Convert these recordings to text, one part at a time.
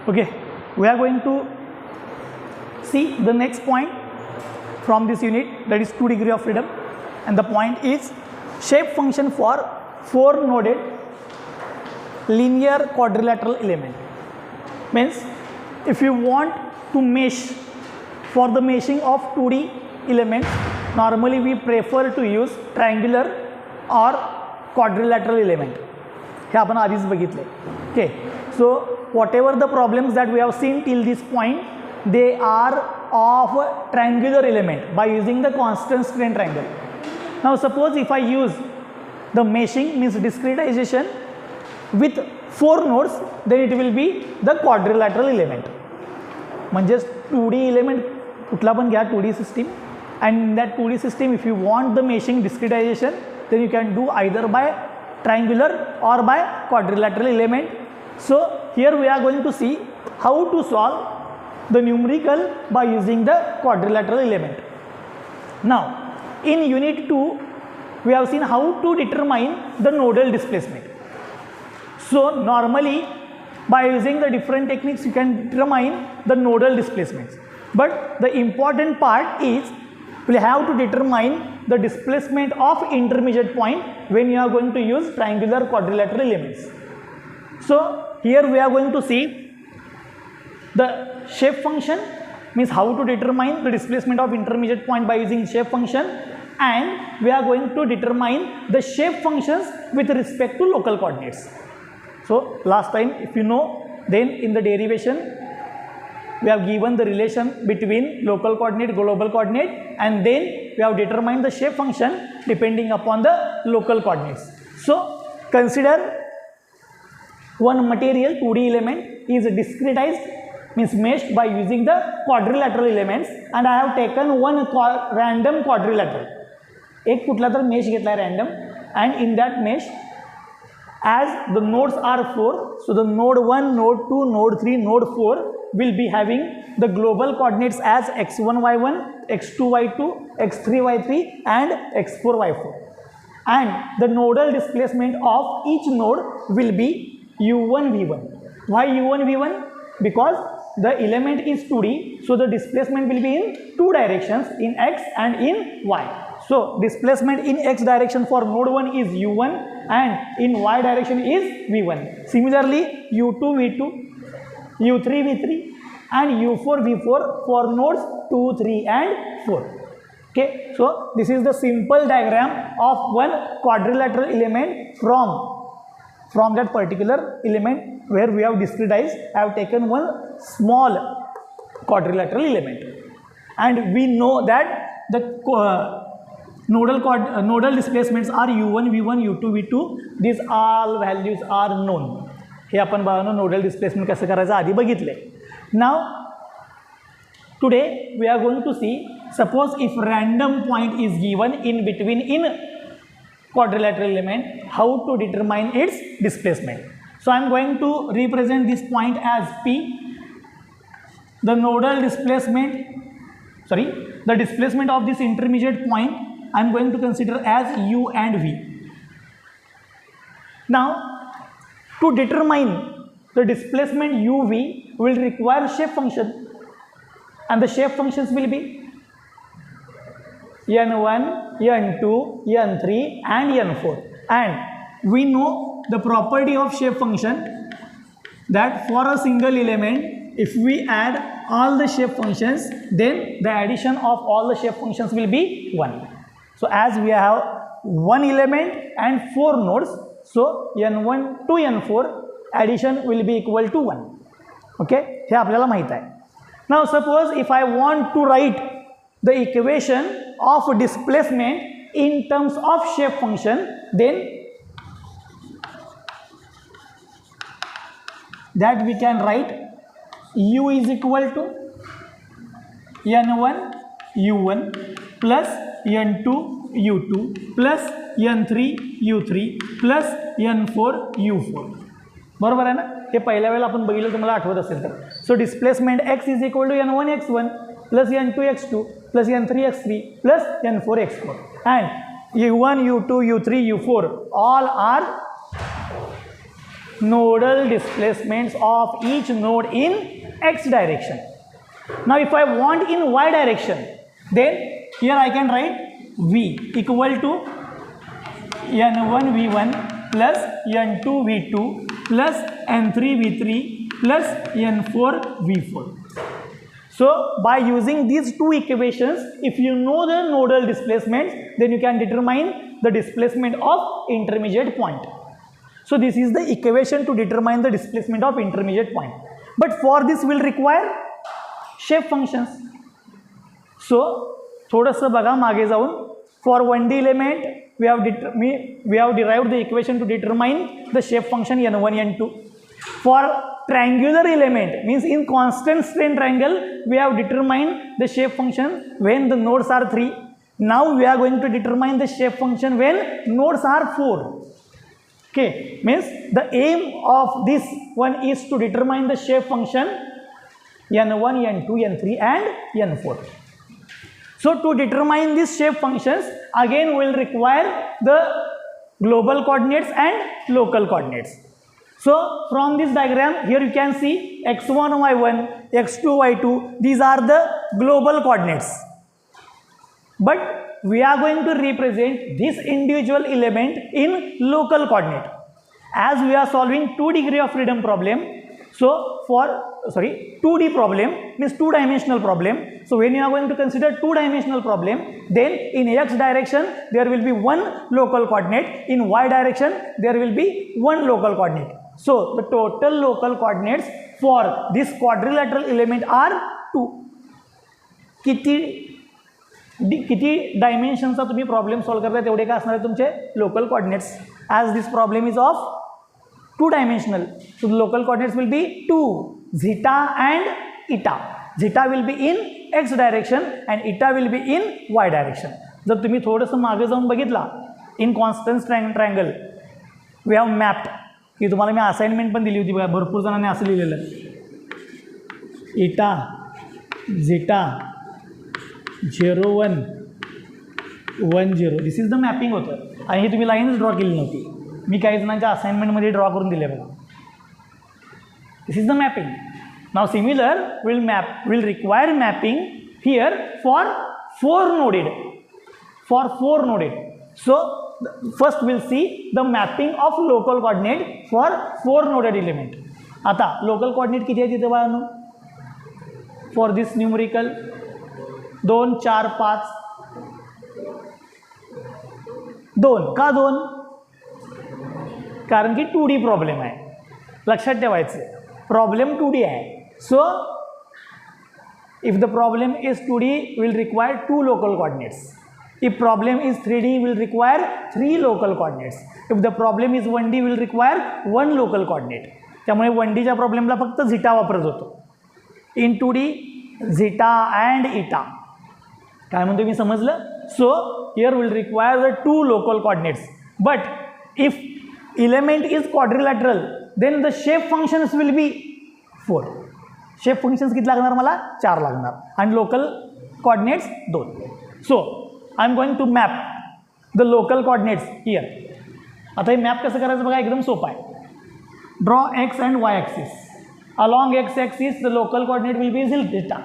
Okay, we are going to see the next point from this unit, that is 2 degree of freedom, and the point is shape function for 4 noded linear quadrilateral element. Means if you want to mesh, for the meshing of 2D elements, normally we prefer to use triangular or quadrilateral element. हे आपण आधीच बघितले. Okay, so whatever the problems that we have seen till this point, they are of triangular element by using the constant strain triangle. Now suppose if I use the meshing, means discretization with 4 nodes, then it will be the quadrilateral element. म्हणजे 2D element कुठला पण घ्या 2D system, and in that 2D system if you want the meshing discretization, then you can do either by triangular or by quadrilateral element. So here we are going to see how to solve the numerical by using the quadrilateral element. Now in unit 2 we have seen how to determine the nodal displacement. So normally by using the different techniques you can determine the nodal displacements, but the important part is we have to determine the displacement of intermediate point when you are going to use triangular quadrilateral elements. So here we are going to see the shape function, means how to determine the displacement of intermediate point by using shape function, and we are going to determine the shape functions with respect to local coordinates. So last time, if you know, then in the derivation we have given the relation between local coordinate, global coordinate, and then we have determined the shape function depending upon the local coordinates. So consider one material 2D element is discretized, means meshed by using the quadrilateral elements, and I have taken one random quadrilateral. एक कुठला तर mesh घेतला random, and in that mesh, as the nodes are 4, so the node 1, node 2, node 3, node 4 will be having the global coordinates as x1 y1, x2 y2, x3 y3, and x4 y4, and the nodal displacement of each node will be u1 v1. Why u1 v1? Because the element is 2D, so the displacement will be in 2 directions, in x and in y. So displacement in x direction for node 1 is u1, and in y direction is v1. Similarly u2 v2, u3 v3, and u4 v4 for nodes 2, 3 and 4. Okay, so this is the simple diagram of one quadrilateral element from that particular element where we have discretized. I have taken one small quadrilateral element, and we know that the nodal displacements are u1 v1, u2 v2. These all values are known. हे आपण बघा nodal displacement कसं करायचं आधी बघितले. Now today we are going to see, suppose if random point is given in between in quadrilateral element, how to determine its displacement. So I am going to represent this point as P. The nodal displacement, the displacement of this intermediate point I am going to consider as U and V. Now to determine the displacement uv will require shape function, and the shape functions will be n1, n2, n3 and n4, and we know the property of shape function that for a single element if we add all the shape functions, then the addition of all the shape functions will be 1. So as we have one element and 4 nodes, so n1 to n4 addition will be equal to 1. Okay, हे आपल्याला माहित आहे. Now suppose if I want to write the equation of displacement in terms of shape function, then that we can write u is equal to n1 u1 plus n2 u2 plus n3 u3 plus n4 u4. बरोबर आहे ना. हे पहिल्या वेळेला आपण बघितलं, तुम्हाला आठवत असेल तर. So displacement x is equal to n1 x1 plus n2 x2 plus n3 x3 plus n4 x4, and u1 u2 u3 u4 all are nodal displacements of each node in x direction. Now if I want in y direction, then here I can write V equal to n1 v1 plus n2 v2 plus n3 v3 plus n4 v4. So by using these two equations, if you know the nodal displacements, then you can determine the displacement of intermediate point. So this is the equation to determine the displacement of intermediate point. But for this will require shape functions. So थोडंसं बघा मागे जाऊन, for 1D element we have derived the equation to determine the shape function n1 n2. For triangular element, means in constant strain triangle, we have determined the shape function when the nodes are 3. Now we are going to determine the shape function when nodes are 4. Okay, means the aim of this one is to determine the shape function n1 n2 n3 and n4. So to determine these shape functions, again we will require the global coordinates and local coordinates. So from this diagram, here you can see x1 y1, x2 y2, these are the global coordinates. But we are going to represent this individual element in local coordinate. As we are solving 2 degree of freedom problem, so for 2D problem means 2-dimensional problem. So when you are going to consider 2-dimensional problem, then in x direction there will be one local coordinate, in y direction there will be one local coordinate. So the total local coordinates for this quadrilateral element are 2. किती डायमेन्शनचा तुम्ही problem solve करताय तेवढे काय असणार आहे तुमचे local coordinates. As this problem is of 2-dimensional, so the local coordinates will be 2, zeta and eta. Zeta will be in x direction and eta will be in y direction. जर तुम्ही थोडंसं मागे जाऊन बघितला, इन constants triangle we have mapped, की तुम्हाला मी assignment पण दिली होती बघा, भरपूर जणांनी असं लिहिलेलं, eta zeta 0 1 1 0, this is the mapping होतं. आणि हे तुम्ही लाईनच ड्रॉ केली नव्हती, मी काही जणांच्या असाइनमेंटमध्ये ड्रॉ करून दिले बघा. This is the mapping. Now similar will require mapping here for 4 nodded. So first will see the mapping of local coordinate for 4 nodded element. आता लोकल कोऑर्डिनेट किती आहे तिथे बाळांनो फॉर दिस न्यूमरिकल? 2 4 5. 2 का 2? कारण की 2D प्रॉब्लेम आहे, लक्षात ठेवायचं. प्रॉब्लेम 2D आहे. So if the problem is 2D will require 2 local coordinates. If problem is 3D will require 3 local coordinates. If the problem is 1D will require 1 local coordinate. त्यामुळे 1Dच्या प्रॉब्लेमला फक्त zeta वापरत होतो. इन 2D zeta and इटा. काय म्हणतो मी समजलं? So here will require the 2 local coordinates. But if element is quadrilateral, then the shape functions will be 4. shape functions किती लागणार मला? 4 लागणार. आणि local coordinates 2. so I am going to map the local coordinates here. आता हे map कसं करायचं बघा, एकदम सोपं आहे. draw x and y axis. along x axis the local coordinate will be zeta.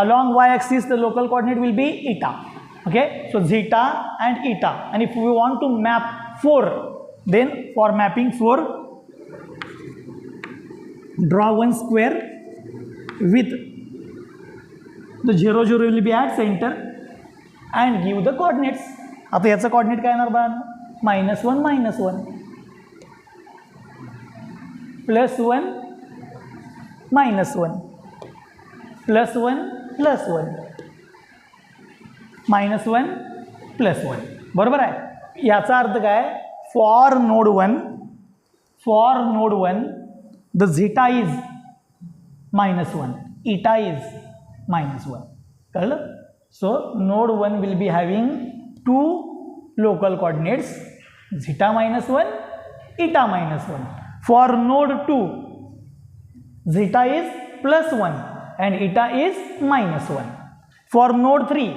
along y axis the local coordinate will be eta. okay, so zeta and eta. and if we want to map 4, then for mapping 4, draw one square with the 0 0 will be at center and give the coordinates. आता याचा coordinate काय येणार बघा? -1 -1 +1 -1 +1 +1 -1 +1. बरोबर आहे. याचा अर्थ काय? For node 1, the zeta is -1, eta is -1. कळलं? So node 1 will be having 2 local coordinates, zeta -1, eta -1. For node 2, zeta is +1 and eta is -1. For node 3,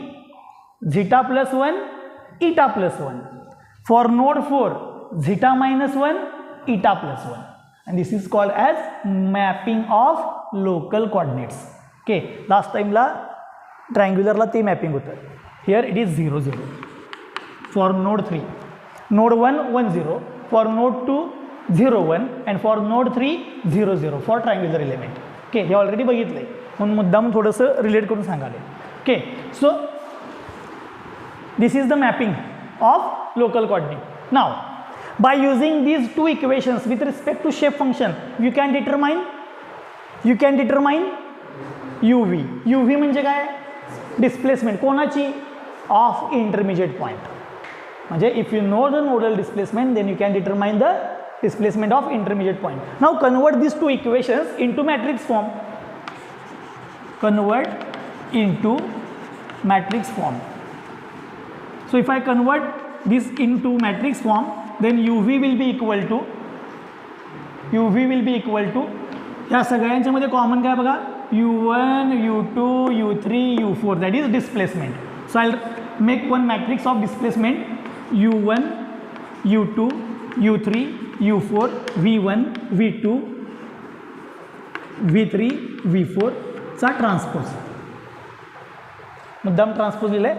zeta +1, eta +1. For node 4, zeta -1, eta +1. and this is called as mapping of local coordinates. Okay, last time la triangular ला ते mapping होतं. Here it is 0 0 for node 3, node 1 1 0, for node 2 0 1, and for node 3 0 0 for triangular element. Okay, हे already बघितलंय म्हणून मुद्दाम थोडंसं relate करून सांगाले. Okay, so this is the mapping of local coordinate. Now by using these two equations with respect to shape function, you can determine uv. uv म्हणजे काय? Displacement कोणाची? Of intermediate point. म्हणजे if you know the nodal displacement then you can determine the displacement of intermediate point. Now convert these two equations into matrix form. Convert into matrix form. So if I convert this into matrix form, then uv will be equal to या सगळ्यांच्या मध्ये common काय बघा? u1 u2 u3 u4, that is displacement. So I'll make one matrix of displacement u1 u2 u3 u4 v1 v2 v3 v4 चा transpose. मुद्दाम transpose लिहिलंय.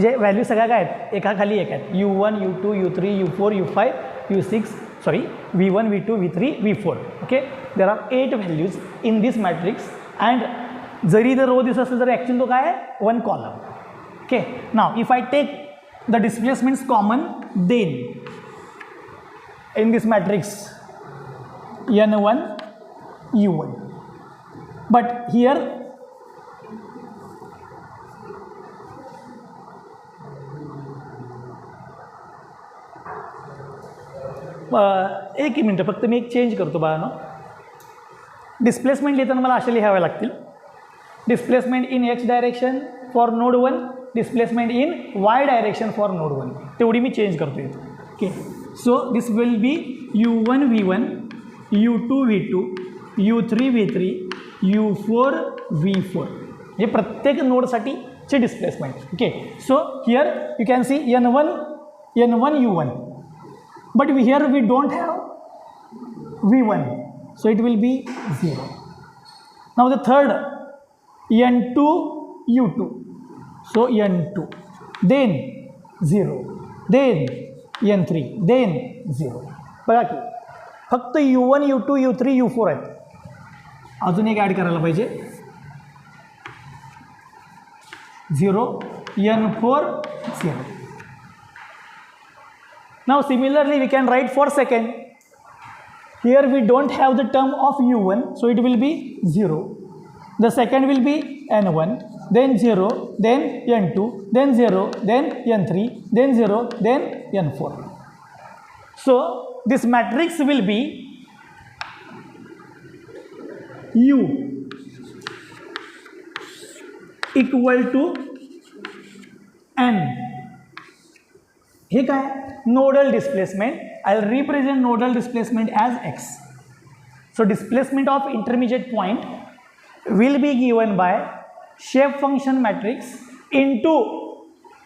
जे value सगळ्या काय आहेत? एका खाली एक आहेत. u1 u2 u3 u4 u5 u6 v1 v2 v3 v4. Okay, there are 8 values in this matrix, and zari the row दिसत असेल तर ॲक्च्युअली तो काय आहे? 1 column. Okay, now if I take the displacements common, then in this matrix n1 u1, but here एक मिनटं फक्त मी एक चेंज करतो बाळांनो. डिस्प्लेसमेंट लिहिताना मला असे लिहावे लागतील. Displacement in X direction for node 1, displacement in Y direction for node 1, तेवढी मी चेंज करतो इथं. Okay, so this will be u1 v1 u2 v2 u3 v3 u4 v4. हे प्रत्येक नोडसाठीचे displacement. Okay, so here you can see n1 u1, but here we don't have v1, so it will be 0. Now the third n2 u2, so n2, then 0, then n3, then 0. बघा की फक्त u1 u2 u3 u4 आहेत. अजून एक add करायला पाहिजे 0 n4 0. Now similarly we can write for second. Here we don't have the term of u1, so it will be 0. The second will be n1, then 0, then n2, then 0, then n3, then 0, then n4. So this matrix will be u equal to n. हे काय? Nodal displacement. I will represent nodal displacement as x. So displacement of intermediate point will be given by shape function matrix into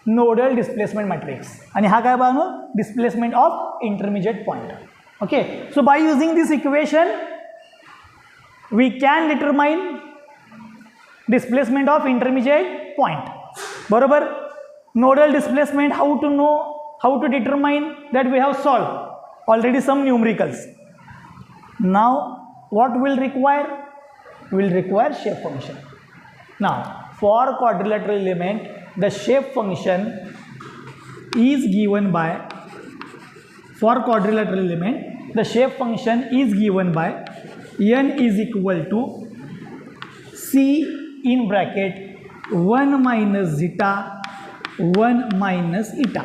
nodal displacement matrix. आणि हा काय बघा? Displacement of intermediate point. Okay, so by using this equation we can determine displacement of intermediate point. बरोबर. Nodal displacement, how to know, how to determine, that we have solved already some numericals. Now what will require? Will require shape function. Now for quadrilateral element, the shape function is given by, for quadrilateral element the shape function is given by n is equal to c in bracket 1 minus zeta 1 minus eta.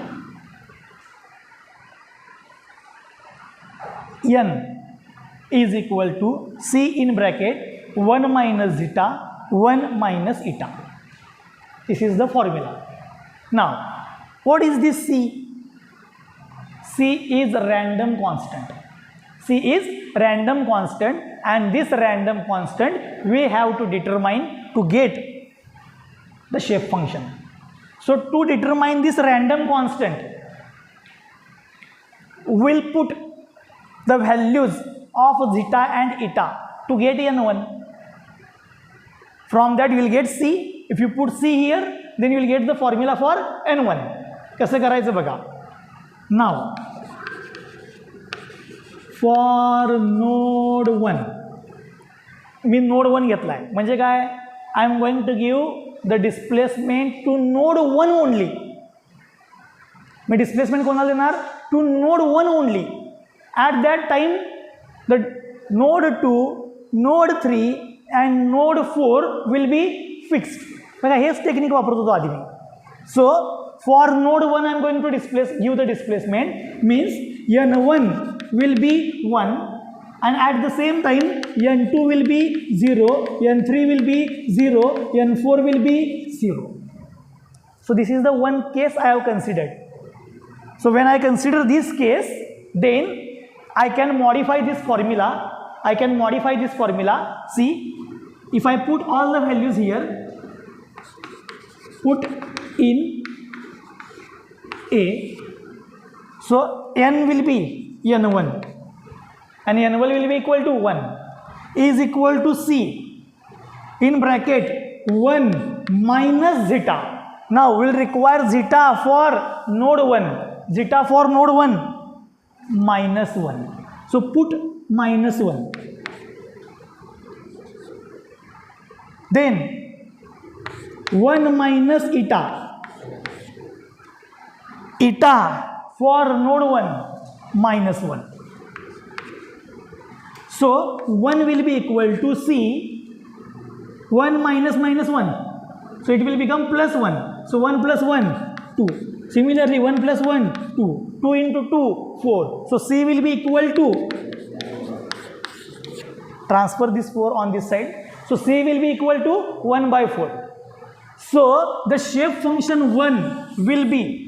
N is equal to c in bracket 1 minus zeta 1 minus eta. This is the formula. Now what is this c? C is random constant. C is random constant, and this random constant we have to determine to get the shape function. So to determine this random constant, we'll put the values of zeta and eta to get n1. From that you will get C. If you put C here, then you will get the formula for n1. कसं करायचं बघा. Now for node 1, me node 1 घेतला आहे, म्हणजे काय, I am going to give the displacement to node 1 only. Me displacement कोणाला देणार, to node 1 only. At that time the node 2, node 3 and node 4 will be fixed. बघा हेच technique वापरत होतो आधी मी. So for node 1 I am going to give the displacement, means n1 will be 1 and at the same time n2 will be 0, n3 will be 0, n4 will be 0. So this is the one case I have considered. So when I consider this case, then I can modify this formula. See, if I put all the values here, put in A, so n will be n1 and n1 will be equal to 1 is equal to C in bracket 1 minus zeta. Now we will require zeta for node 1, zeta for node 1 minus 1. So put minus 1. Then 1 minus eta. Eta for node 1 minus 1. So 1 will be equal to C, 1 minus minus 1. So it will become plus 1. So 1 plus 1, 2. Similarly 1 plus 1, 2. 2 into 2, 4. So C will be equal to, transfer this 4 on this side. So C will be equal to 1 by 4. So the shape function 1 will be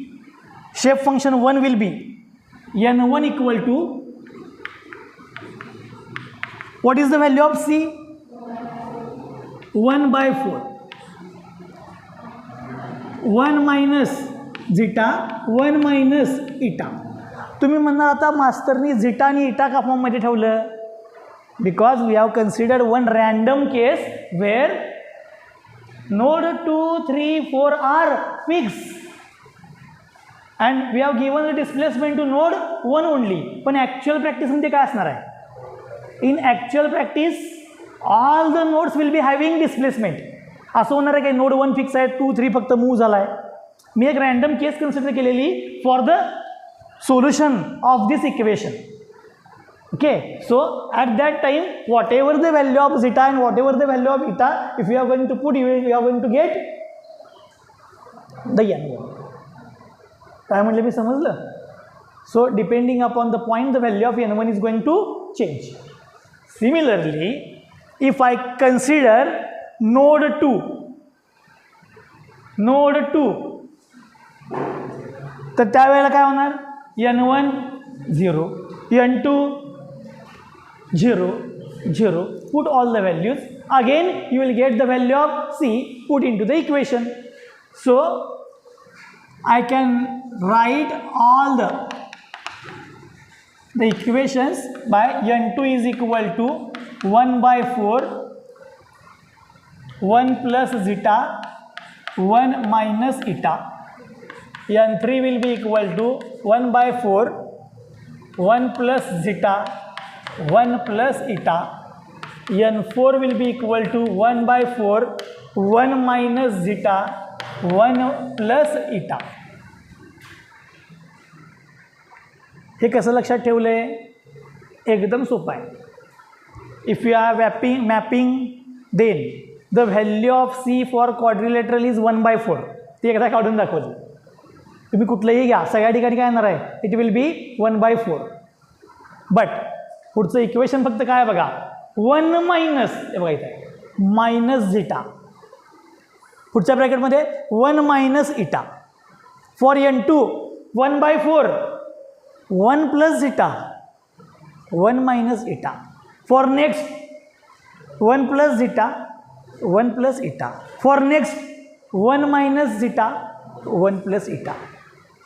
n1 equal to, what is the value of C? 1 by 4. 1 minus zeta, 1 minus eta. तुम्ही म्हणणार आता मास्तरनी zeta आणि इटा का फॉर्ममध्ये ठेवलं? Because we have considered one random case where node 2, 3, 4 are fixed and we have given the displacement to node 1 only. पण actual प्रॅक्टिसमध्ये काय असणार आहे? In actual practice all the nodes will be having displacement. असं होणार आहे की node 1 fix आहे, 2, 3 फक्त मूव्ह झाला आहे. मी एक रँडम केस कन्सिडर केलेली for the solution of this equation. Okay, so at that time whatever the value of zeta and whatever the value of eta, if you are going to put, you are going to get the n1. काय म्हटलं मी समजलं? So depending upon the point the value of n1 is going to change. Similarly, if I consider node 2, तर त्यावेळेला काय होणार? n1 0, n2 0, 0. Put all the values. Again you will get the value of C, put into the equation. So I can write all the equations by n2 is equal to 1 by 4, 1 plus zeta, 1 minus eta. n3 will be equal to 1 by 4, 1 plus zeta, 1 plus eta. n4 will be equal to 1 by 4, 1 minus zeta, 1 plus eta. हे कसं लक्षात ठेवलं आहे? एकदम सोपं आहे. If you are mapping then the value of c for quadrilateral is 1 by 4. ते एकदा काढून दाखवलं. तुम्ही कुठलंही घ्या, सगळ्या ठिकाणी काय येणार आहे? It will be 1 by 4. But पुढचं इक्वेशन फक्त काय बघा, 1 मायनस, हे बघा इथे मायनस झिटा, पुढच्या ब्रॅकेटमध्ये 1 मायनस इटा. For n2 1 by 4, 1 plus zeta, 1 minus eta. For next 1 plus zeta, 1 plus eta. For next 1 minus zeta, 1 plus eta.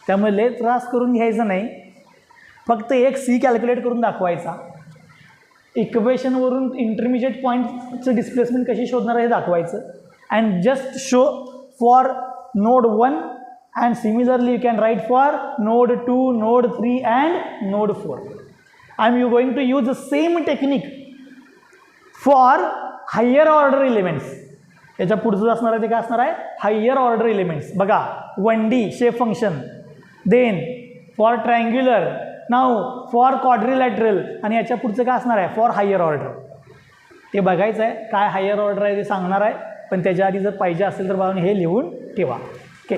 त्यामुळे लय त्रास करून घ्यायचं नाही, फक्त एक सी कॅल्क्युलेट करून दाखवायचा. इक्वेशनवरून इंटरमिजिएट पॉईंटचं डिस्प्लेसमेंट कशी शोधणार आहे हे दाखवायचं. And just show for node 1 and similarly you can write for node 2, node 3 and node 4. I am going to use the same technique for higher order elements. याच्या पुढचं असणार आहे ते काय असणार आहे, हायर ऑर्डर एलिमेंट्स. बघा 1D shape function, then for triangular, now for quadrilateral, आणि याच्या पुढचं काय असणार आहे फॉर हायर ऑर्डर. ते बघायचं आहे काय हायर ऑर्डर आहे ते सांगणार आहे, पण त्याच्या आधी जर पाहिजे असेल तर बघा हे लिहून ठेवा. ओके.